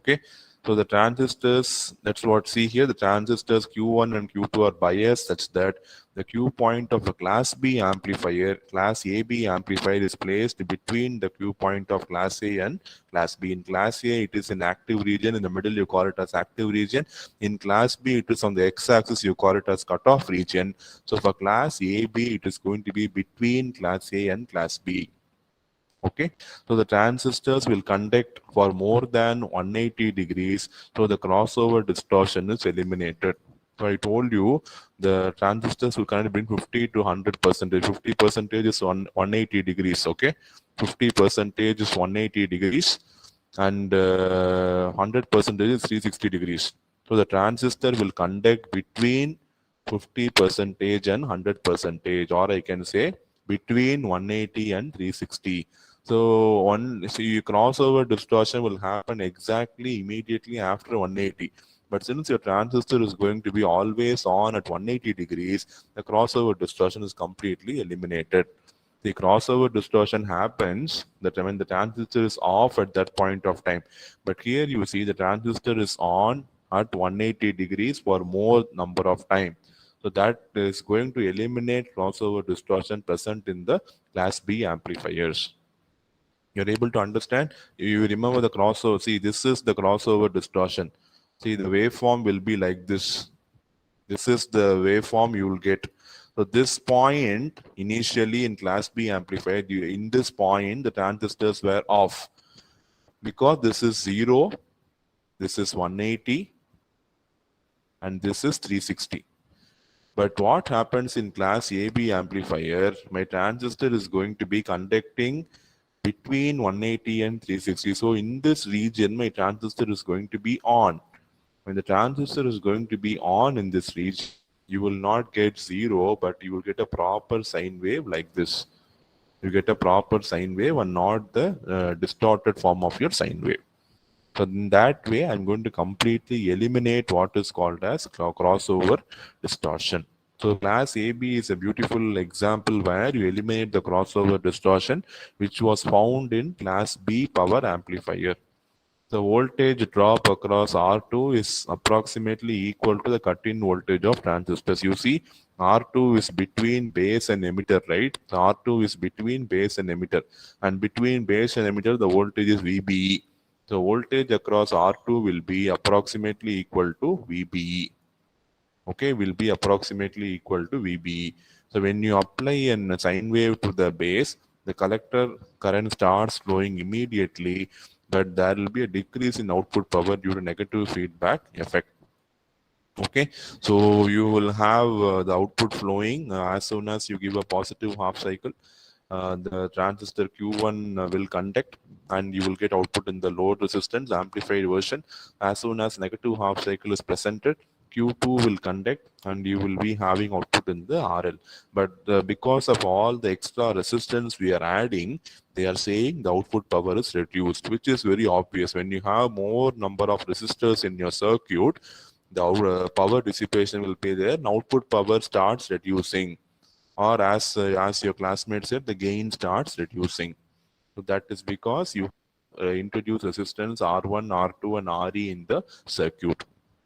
Okay, so the transistors, that's what see here, the transistors Q1 and Q2 are biased such that the Q point of a class B amplifier, class AB amplifier is placed between the Q point of class A and class B. In class A, it is in active region. In the middle, you call it as active region. In class B, it is on the x-axis, you call it as cutoff region. So for class AB, it is going to be between class A and class B. Okay, so the transistors will conduct for more than 180 degrees, so the crossover distortion is eliminated. So I told you the transistors will conduct between 50 to 100%. 50% is 180 degrees. Okay, 50% is 180 degrees, and 100% is 360 degrees. So the transistor will conduct between 50% and 100%, or I can say between 180 and 360. So crossover distortion will happen exactly immediately after 180. But since your transistor is going to be always on at 180 degrees, the crossover distortion is completely eliminated. The crossover distortion happens that when the transistor is off at that point of time. But here you see the transistor is on at 180 degrees for more number of time. So that is going to eliminate crossover distortion present in the class B amplifiers. You're able to understand? You remember the crossover. See, this is the crossover distortion. See, the waveform will be like this. This is the waveform you will get. So this point, initially in class B amplifier, in this point, the transistors were off. Because this is 0, this is 180, and this is 360. But what happens in class AB amplifier, my transistor is going to be conducting between 180 and 360. So in this region, my transistor is going to be on. When the transistor is going to be on in this region, you will not get 0, but you will get a proper sine wave like this. You get a proper sine wave and not the distorted form of your sine wave. So in that way, I'm going to completely eliminate what is called as crossover distortion. So class AB is a beautiful example where you eliminate the crossover distortion, which was found in class B power amplifier. The voltage drop across R2 is approximately equal to the cut-in voltage of transistors. You see, R2 is between base and emitter, right? So R2 is between base and emitter. And between base and emitter, the voltage is VBE. So voltage across R2 will be approximately equal to VBE. Okay, will be approximately equal to VBE. So when you apply a sine wave to the base, the collector current starts flowing immediately, but there will be a decrease in output power due to negative feedback effect. Okay, so you will have the output flowing as soon as you give a positive half cycle. The transistor Q1 will conduct, and you will get output in the load resistance amplified version. As soon as negative half cycle is presented, Q2 will conduct, and you will be having output in the RL. But because of all the extra resistance we are adding, they are saying the output power is reduced, which is very obvious. When you have more number of resistors in your circuit, the power dissipation will be there, and output power starts reducing, or as your classmate said, the gain starts reducing. So that is because you introduce resistance R1, R2, and RE in the circuit.